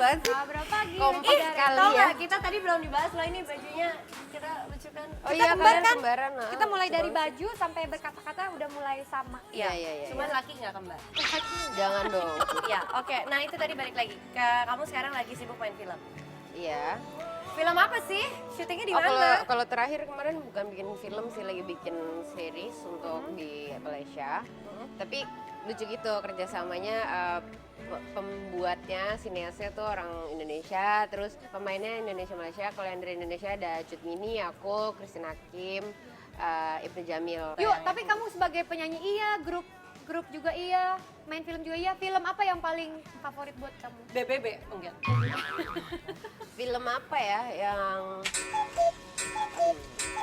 banget sih. Berapa pagi? Kompak sekali Tau ya. gak, kita tadi belum dibahas loh ini bajunya. Kita lucu kan? Oh Kita iya, kembar kalian kan? kembaran. Kita mulai dari baju sampai berkata-kata udah mulai sama. Iya, iya, iya. Cuman laki gak kembar. Jangan dong. Iya, oke. Nah itu tadi balik lagi. Kamu sekarang lagi sibuk main film. Iya. Film apa sih? Syutingnya di Oh, mana? kalau terakhir kemarin bukan bikin film sih, lagi bikin series untuk di Malaysia. Tapi lucu gitu kerjasamanya, pembuatnya, sineasnya tuh orang Indonesia, terus pemainnya Indonesia Malaysia. Kalau yang dari Indonesia ada Cut Mini, aku, Christine Hakim, Ibnu Jamil. Yuk, tapi kamu sebagai penyanyi iya, grup juga iya, main film juga iya. Film apa yang paling favorit buat kamu? BBB, enggak. Film apa ya yang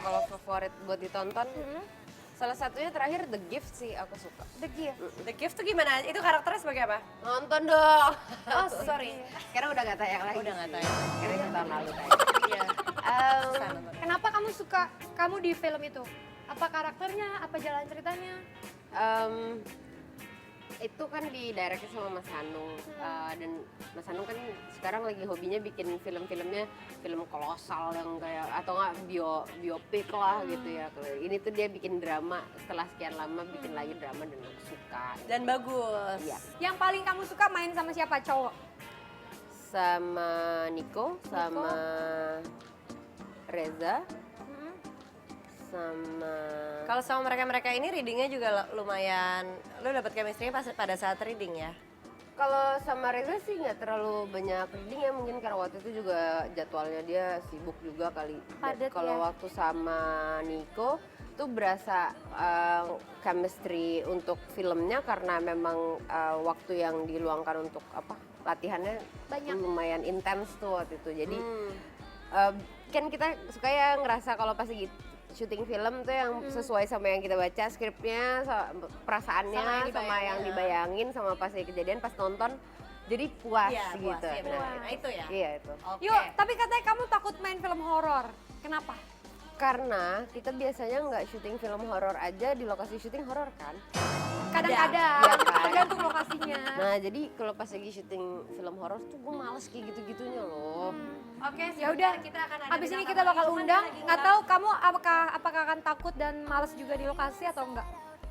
kalau favorit buat ditonton? Salah satunya terakhir The Gift sih aku suka. The Gift. The Gift tuh gimana? Itu karakternya sebagai apa? Nonton dong. Oh sorry. Sekarang udah gak tayang lagi. Udah nggak sih. tayang. Sekarang itu tahun lalu tayang. Iya. Susah nonton. Kenapa kamu suka kamu di film itu? Apa karakternya? Apa jalan ceritanya? Itu kan di directnya sama Mas Hanung, dan Mas Hanung kan sekarang lagi hobinya bikin film-filmnya film kolosal yang kayak atau nggak biopik lah gitu ya. Kalau ini tuh dia bikin drama setelah sekian lama bikin lagi drama dan aku suka. Dan bagus. Iya. Yang paling kamu suka main sama siapa? Cowok? Sama Nico, sama Reza, sama Kalau sama mereka-mereka ini readingnya juga lumayan, lu dapat chemistry-nya pada saat reading ya? kalau sama Reza sih nggak terlalu banyak reading ya, mungkin karena waktu itu juga jadwalnya dia sibuk juga kali. Padat Kalau ya. waktu sama Nico tuh berasa chemistry untuk filmnya karena memang waktu yang diluangkan untuk latihannya Banyak. lumayan intens tuh waktu itu. Jadi kan kita suka ya ngerasa kalau pas lagi syuting film tuh yang sesuai sama yang kita baca skripnya, perasaannya, sama yang dibayangin, sama pas lagi kejadian, pas nonton jadi puas Iya, gitu. puas, iya benar. Nah itu ya? Iya itu. Oke. Yuk, tapi katanya kamu takut main film horor. Kenapa? Karena kita biasanya nggak syuting film horor aja di lokasi syuting horor kan. Kadang-kadang, Iya kan? tergantung lokasinya. Nah jadi kalau pas lagi syuting film horor tuh gue males kayak gitu-gitunya loh. Oke, Ya udah, kita akan ada abis ini bintang kita tamu bakal lagi, cuman undang. lagi Nggak tahu kamu apakah akan takut dan malas juga di lokasi atau enggak?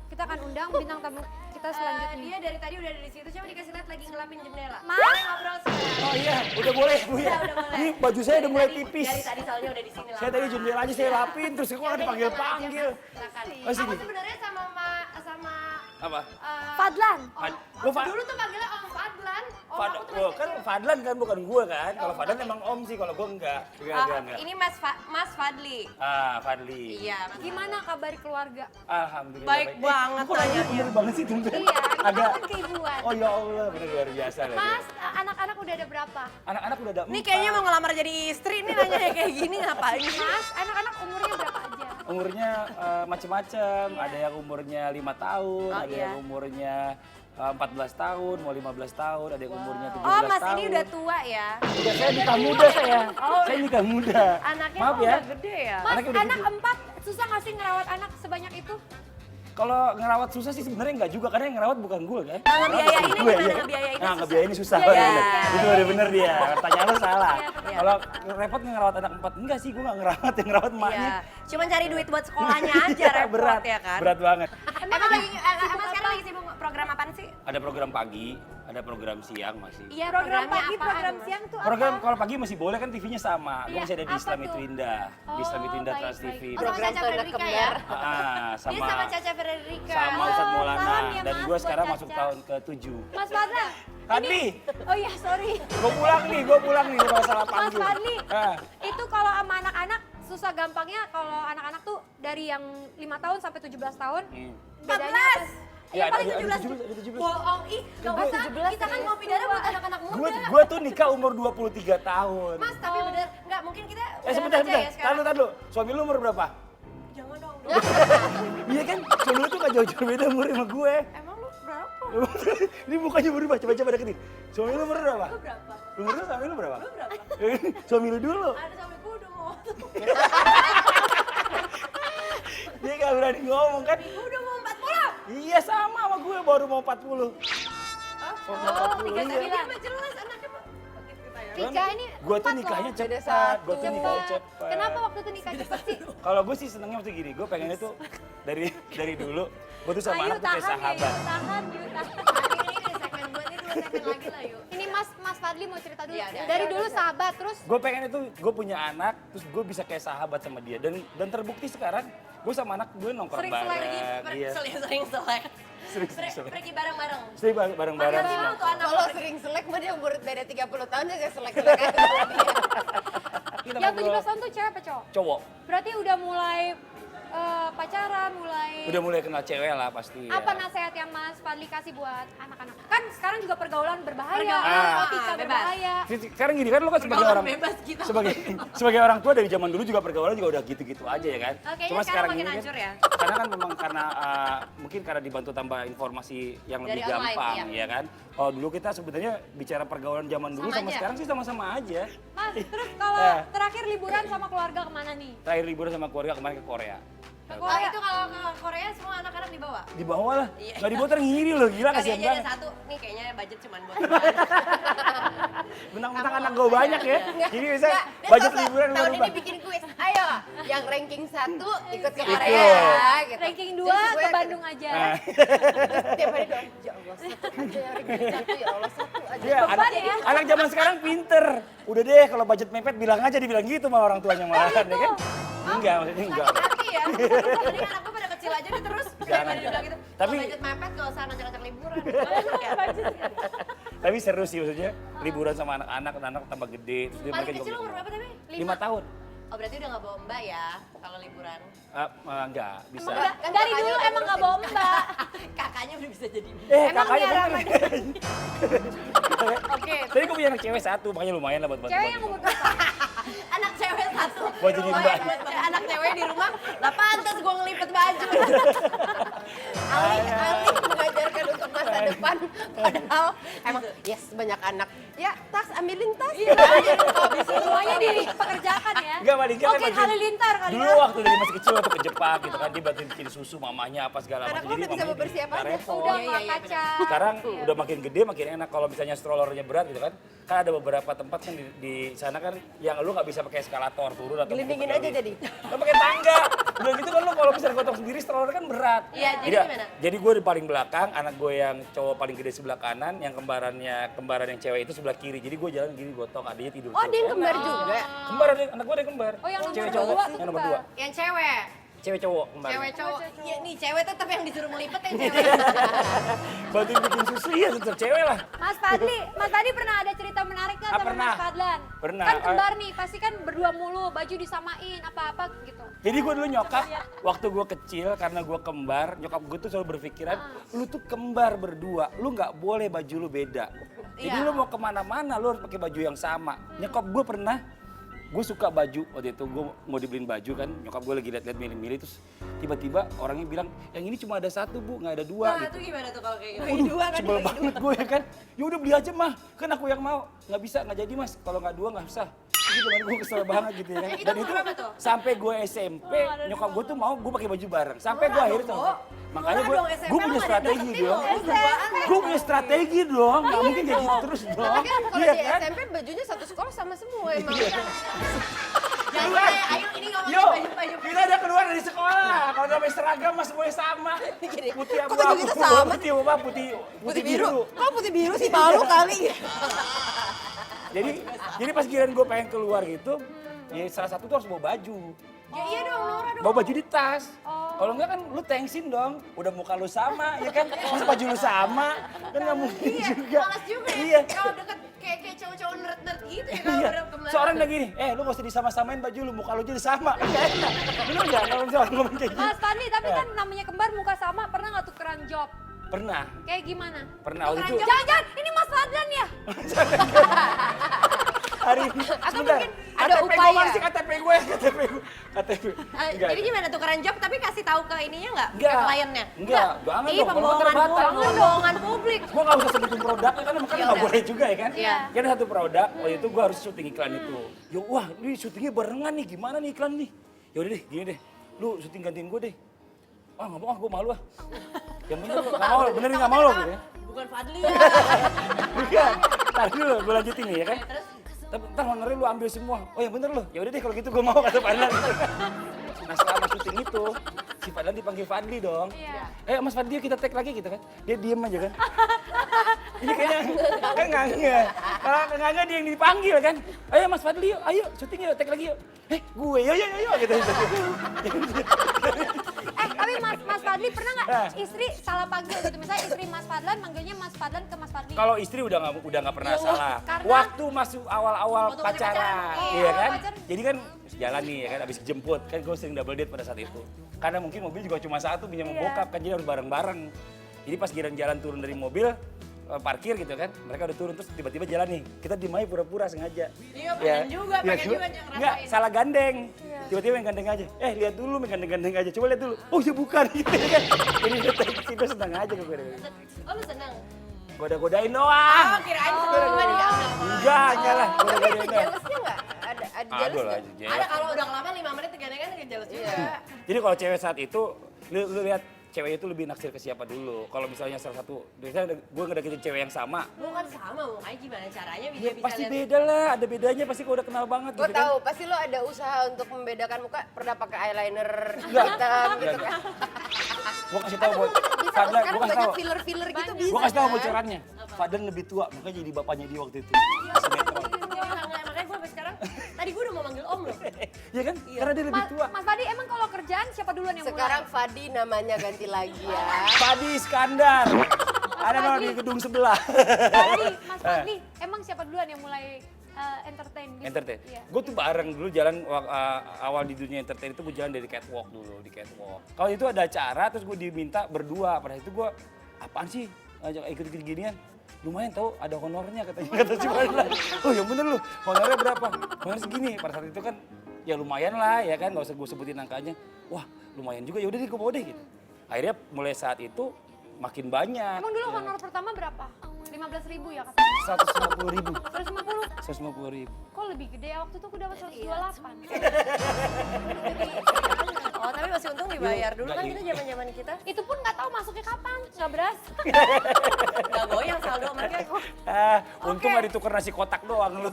Kita akan undang bintang tamu kita selanjutnya. Dia dari tadi udah ada di situ, coba dikasih lihat lagi ngelapin jendela. Mas? Boleh ngobrol sekarang. Oh iya, udah boleh Bu ya. Udah boleh. Ini baju saya udah mulai tipis. Dari tadi soalnya udah di sini lah. Saya tadi jendela aja saya lapin, terus kok nggak dipanggil-panggil. Silakan. Oh, sini. Aku sebenarnya sama Apa? Fadlan. Lu Fa- dulu tuh panggilnya Om Fadlan. Om Fad- aku tuh Loh, masih kan kecil. Fadlan kan bukan gua kan. Kalau Fadlan emang Om sih, kalau gua enggak. Enggak. Ini Mas Fadli. Fadli. Iya. Mas Gimana kabar keluarga? Alhamdulillah. Baik banget Kok nanya bener banget sih tumben. Iya, kita Agak. kan keibuan. Oh ya Allah, bener luar biasa lah. Mas, anak-anak udah ada berapa? Anak-anak udah ada Ini 4. kayaknya mau ngelamar jadi istri nih nanya kayak gini ngapain sih? Mas, anak-anak umurnya berapa aja? Umurnya macem-macem, ada yang umurnya 5 tahun, Oh, ada iya. yang umurnya 14 tahun, mau 15 tahun, ada yang umurnya 17 Oh Mas tahun. ini udah tua ya? Udah, saya nikah muda saya. Saya nikah muda. Anaknya Maaf kok ya. udah gede ya? Mas, Anaknya udah anak gede. 4, susah nggak sih ngerawat anak sebanyak itu? Kalau ngerawat susah sih sebenarnya enggak juga, karena yang ngerawat bukan gue kan. ngebiayain Gue, gimana? iya. Ngebiayainnya Nah, susah. ngebiayain susah. Iya, bener. iya. Itu udah bener dia. Pertanyaan lu salah. Iya. Kalau repot ngerawat anak 4, enggak sih, gue nggak ngerawat, yang ngerawat emaknya. Iya. Cuman cari duit buat sekolahnya aja repot berat, ya kan? berat banget. Emang sekarang lagi sibuk program apaan sih? Ada program pagi, ada program siang masih. Iya Program programnya pagi, apaan, program Mas? siang tuh Program apa? kalau pagi masih boleh kan TV-nya sama. Gue Iya, masih ada di apa Islam tuh? itu Indah. Di Islam itu Indah baik, Trans baik. TV. Oh, sama Program Caca Saudara Fredrika Kembar. ya? Sama Dia sama Caca Fredrika. sama Ustadz Halo, Maulana. salam ya, Dan Mas, gue buat sekarang Caca. masuk tahun ke-7. Mas Fadlan. Fadli, Oh iya, sorry. gue pulang nih kalau salah Mas panggil. Fadli, Ah. itu kalau sama anak-anak susah gampangnya kalau anak-anak tuh dari yang 5 tahun sampai 17 tahun. Bedanya apa? 14. Ya, paling ada 17. 17. Bohong, ih gak usah. Kita kan ngopi darah buat anak-anak muda. Gue tuh nikah umur 23 tahun. Mas, tapi bener, nggak mungkin kita Sebentar. aja ya sekarang. Tahan dulu. Suami lu umur berapa? Jangan dong. Iya kan, suami lu tuh gak jauh-jauh beda umur sama gue. Emang lu berapa? Ini mukanya berubah, coba deketin. Suami lu umur berapa? Lu berapa? Umur lu suami lu berapa? Lu berapa? Suami lu dulu. Ada suami gue udah mau. Dia gak berani ngomong kan. Gue udah mau 40. Iya sama gue baru mau 40. Oh, Mau 40, tiga iya. dia mah jelas anaknya mah. Oke, Nikah ini Gue tuh 4 nikahnya loh. Beda cepat, gue tuh satu. nikahnya Cepat. cepat. Kenapa waktu itu nikah cepet sih? Kalau gue sih senengnya waktu gini, gue pengennya tuh dari dulu, gue tuh sama Ayu anak tuh kayak tahan ya, sahabat. Yu, tahan, Yu, tahan. Ini segmen buat ini 2 segmen lagi lah yuk. Ini Mas Fadli mau cerita dulu. Iya, iya, Dari iya, dulu sahabat, terus Gue pengen itu, gue punya anak, terus gue bisa kayak sahabat sama dia. Dan terbukti sekarang, gue sama anak gue nongkrong Sering bareng. selek, Iya. Sering selek. Sering selek. Pergi bareng-bareng. Sering bareng-bareng. Makasih semua. untuk anak Kalau sering selek mah dia umur beda 30 tahun aja selek-selek aja sama dia. Kita yang ngobrol. 17 tahun tuh cewek apa cowok? Cowok. Berarti udah mulai pacaran, Udah mulai kenal cewek lah pasti. ya. Apa nasihat yang Mas Fadli kasih buat anak-anak? Kan sekarang juga pergaulan berbahaya, Pergaulan, narkotika bebas. berbahaya. Sekarang gini kan lo kan sebagai Pergaulan orang bebas kita. sebagai orang tua dari zaman dulu juga pergaulan juga udah gitu-gitu aja ya kan. Kayaknya sekarang makin ini hancur ya. Karena kan memang karena mungkin karena dibantu tambah informasi yang lebih Dari online, gampang iya. ya kan. Oh dulu kita sebenarnya bicara pergaulan zaman dulu Sama sama aja. sekarang sih sama-sama aja. Mas, terus kalau Eh. terakhir liburan sama keluarga kemana nih? Terakhir liburan sama keluarga kemarin ke Korea. Ke Oh Korea. itu kalau ke Korea semua anak-anak dibawa? Di bawah lah, Iya. nggak dibawa ngiri loh, gila Kali kasihan aja ada banget. satu, nih kayaknya budget cuma buat Mentang-mentang anak gue banyak ya, jadi bisa Nggak, dia budget tahun- liburan tahun berubah. ini bikin kuis. Ayo, yang ranking 1 ikut ke Ikut. Korea gitu. Ranking 2 Terus gue ke Bandung aja. Nah, Tiap hari doang, ya Allah satu aja yang ranking 1, ya Allah satu aja. iya, anak, ya. anak zaman sekarang pinter. Udah deh kalau budget mepet bilang aja dibilang gitu sama orang tuanya malahan ya kan. Enggak, maksudnya enggak. hati ya. Mending anak gue pada kecil aja deh terus. Jangan. Daripada dibilang gitu. Tapi- Kalau budget mepet gak usah ngajak-ngajak liburan. Tapi seru sih maksudnya liburan sama anak-anak, anak tambah gede. Terus dia Paling mereka kecil juga umur berapa tapi? 5 tahun. Oh berarti udah gak bawa mbak ya kalau liburan. Enggak, bisa. Emang udah, dari dulu emang gak bawa mbak. Kakaknya udah bisa jadi. Emang kakaknya dia bener. Oke. Tapi gue punya anak cewek satu, makanya lumayan lah buat bantu. Cewek yang umur berapa? Anak cewek satu. Buat jadi mbak. Anak cewek di rumah. Lah pantas gue ngelipet baju. Alih mengajarkan untuk masa depan, padahal emang yes banyak anak. Ya tas ambilin tas. Iya, semuanya dipekerjakan ya. Enggak, paling kan Oke, halilintar kali dulu ya. waktu dari masih kecil waktu ke Jepang gitu kan dia bantuin bikin susu mamanya apa segala Anak macam. lo udah bisa mamanya bebersih apa nggak aja. repot. Udah Iya, nggak iya, kaca. Sekarang udah makin gede makin enak kalau misalnya strollernya berat gitu kan. Kan ada beberapa tempat kan di sana kan yang lu nggak bisa pakai eskalator turun atau Gelindingin pakai aja lift. jadi. Lo pakai tangga. Udah gitu kan lu kalau misalnya gotong sendiri stroller kan berat. Iya, jadi gimana? Jadi gue di paling belakang, anak gue yang cowok paling gede sebelah kanan, yang kembaran yang cewek itu sebelah kiri. Jadi gue jalan gini gotong, adiknya tidur. Oh dia yang terus. kembar juga. Kembar anak gue ada yang kembar. Oh, yang nomor cewek dua cowok, tuh yang nomor kembar. 2. Yang cewek. Cewek cowok kembar. Cewek cowok. Ya, nih cewek tetap yang disuruh melipet yang cewek. Bantuin bikin susu, iya tetap cewek lah. Mas Fadli pernah ada cerita menarik nggak sama pernah. Mas Fadlan? Pernah. Kan kembar nih, pasti kan berdua mulu, baju disamain, apa-apa gitu. Jadi gue dulu nyokap, waktu gue kecil karena gue kembar, nyokap gue tuh selalu berpikiran, lu tuh kembar berdua, lu nggak boleh baju lu beda. Jadi Iya. lu mau kemana-mana lu harus pakai baju yang sama. Nyokap gue pernah, gue suka baju, waktu itu gue mau dibeliin baju kan, nyokap gue lagi liat-liat milih-milih, terus tiba-tiba orangnya bilang, yang ini cuma ada 1 bu, nggak ada 2 Nah gitu. itu gimana tuh kalau kayak gitu? Waduh, sebel banget gue ya kan. Ya udah beli aja mah, kan aku yang mau. Nggak bisa, nggak jadi mas. Kalau nggak 2 nggak usah. Gitu kan gue kesel banget gitu ya kan. Itu Dan umur itu berapa tuh? sampai gue SMP, nyokap gue tuh mau gue pakai baju bareng. Sampai gue akhirnya sama. Makanya Murah dong, SMP gue lu punya nggak ada strategi deketin dong. lo. Gue punya strategi dong. Nggak mungkin kayak gitu terus dong. Tapi kan kalau Iya di kan? SMP bajunya satu sekolah sama semua emang. Jadi ayo ini ngomongin Yo, baju-baju. kita udah keluar dari sekolah. Kalau udah pakai seragam mas semuanya sama. Putih Kok baju kita sama? Putih apa? Putih biru. Kok putih biru sih malu kali. Jadi pas giliran gue pengen keluar gitu, ya salah satu tuh harus bawa baju. Ya iya dong, Nora dong. Bawa baju di tas. Kalau enggak kan lu thanksin dong. Udah muka lu sama, ya kan? Masa baju lu sama, kan nggak mungkin juga. Males juga ya. Iya. Kalau deket kayak cowok-cowok nerd-nerd gitu ya kalau Iya. udah kembar. Seorang udah gini, lu gak usah disama-samain baju lu, muka lu jadi sama. Kan nggak enak. Bener nggak kalau misalnya ngomong kayak gitu? Mas Fadli, tapi kan namanya kembar muka sama, pernah nggak tukeran job? Pernah, Kayak gimana? pernah waktu itu. Jangan-jangan ini Mas Fadlan ya? Hari ini, sebentar. mungkin ada KTP gue upaya. mana sih KTP gue? KTP. Enggak. Jadi gimana tukeran job tapi kasih tahu ke ininya nggak? Enggak. Ke kliennya? Enggak, jangan Ih, dong, kalau pembohongan terbatas. publik. Pembohongan publik. Gue gak usah sebutin produknya kan makanya Ya gak udah. boleh juga ya kan. Iya. Kan ada satu produk, waktu itu gue harus syuting iklan itu. Ya wah ini syutingnya barengan nih, gimana nih iklan nih. Yaudah deh, gini deh, lu syuting gantiin gue deh. Ah gak mau, gue malu ah. Yang bener lu, gak mau, benerin gak mau lo gitu ya. Bukan Fadli ya. Enggak, ntar dulu gue lanjutin nih ya kan. Tapi ntar honornya lu ambil semua. Oh yang bener lu, ya udah deh kalau gitu gue mau kata Fadlan. Nah selama syuting itu, si Fadlan dipanggil Fadli dong. Iya. Mas Fadli kita tag lagi gitu kan. Dia diem aja kan. Ini kayaknya kan nggak. Kalau nggak dia yang dipanggil kan. Ayo Mas Fadli yuk, ayo syuting yuk, tag lagi yuk. Gue yuk gitu. Tapi Mas Fadli pernah nggak istri salah panggil gitu? Misalnya istri Mas Fadlan manggilnya Mas Fadlan ke Mas Fadli. Kalau istri udah nggak pernah Ya, salah. karena- Waktu masuk awal-awal Waktu masih pacaran. pacaran, Iya, iya kan? pacaran. Jadi kan jalan nih ya kan, abis jemput kan gue sering double date pada saat itu. Karena mungkin mobil juga cuma satu punya Iya. bokap kan, jadi harus bareng-bareng. Jadi pas jalan turun dari mobil, parkir gitu kan, mereka udah turun terus tiba-tiba jalan nih. Kita diem aja pura-pura sengaja. Iya, pengen juga, pengen juga ngerasain. Enggak, salah gandeng. Tiba-tiba main gandeng aja. Lihat dulu main gandeng-gandeng aja. Coba lihat dulu. Oh ya bukan gitu kan. Ini dia senang aja gue. Oh lu seneng? Goda-godain doang. Oh kirain seneng juga dianggap. Enggak, enggak lah. Goda-godain doang. Jealousnya nggak? Ada jealous Aduh lah, nggak? jealous. Ada kalau udah kelamaan 5 menit gandengan jealous juga. Jadi kalau cewek saat itu, lu lihat cewek itu lebih naksir ke siapa dulu. Kalau misalnya salah satu, biasanya gue ngedeketin cewek yang sama, Bukan sama, makanya gimana caranya ya bisa pasti lihat. beda lah, ada bedanya pasti kalau udah kenal banget Gue gitu kan. tahu, pasti lo ada usaha untuk membedakan muka, pernah pakai eyeliner Enggak. hitam gitu Enggak. kan. Gue kasih tau buat Bisa Fadlan, sekarang gue kasih banyak tau. filler-filler gitu Banyak. bisa Gue kasih tau kan? bocorannya. Fadlan lebih tua, makanya jadi bapaknya dia waktu itu. Sinetron. Makanya gue sampai sekarang, tadi gue udah mau manggil om loh. Iya kan? Karena dia lebih tua. Mas Fadli emang kalau kerjaan siapa duluan yang Sekarang mulai? Fadi namanya ganti lagi ya. Fadi Iskandar. Ada no Fadli. di gedung sebelah. Mas Fadli, emang siapa duluan yang mulai entertain gitu? Entertain. Iya. Gue tuh bareng dulu jalan awal di dunia entertain itu gue jalan dari catwalk dulu, di catwalk. Kalau itu ada acara terus gue diminta berdua. Pada itu gue apaan sih ajak ikut-ikut ginian. Lumayan tahu ada honornya katanya kata si Fadlan. Oh yang bener lu, honornya berapa? Honor segini. Pada saat itu kan ya lumayan lah ya kan, nggak usah gue sebutin angkanya. Wah lumayan juga, yaudah deh gue mau deh gitu. Akhirnya mulai saat itu makin banyak. Emang dulu honor pertama berapa? 15.000 ya katanya? 150.000. 150? 150.000. Kok lebih gede ya? Waktu itu aku dapat 128. Oh tapi masih untung dibayar dulu kan Nggak, kita zaman kita. Itu pun nggak tahu masuknya kapan, nggak beras. Gak goyang saldo mereka. Untung nggak ditukar nasi kotak doang lu.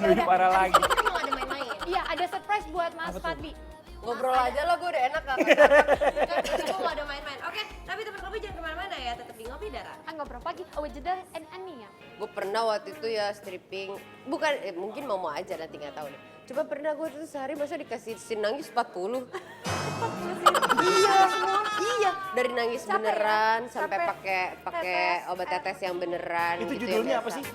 Lebih parah lagi. Kita emang ada main-main. Iya, ada surprise buat Mas Apa tuh? Fadli. Ngobrol aja lo, gue udah enak kan. Kita mau ada main-main. Oke, tapi teman kopi jangan kemana-mana ya, tetap di Ngopi Dara. Nggak berapa lagi, Awajedar and Ania. Gue pernah waktu itu ya stripping, bukan mungkin mau aja nanti nggak tahu deh. Coba pernah gue tuh sehari masa dikasih nangis 40. Iya semua, iya. Dari nangis Capek ya? beneran sampai Sampai pakai tetes, obat tetes yang beneran. Itu gitu judulnya yang apa biasa. sih?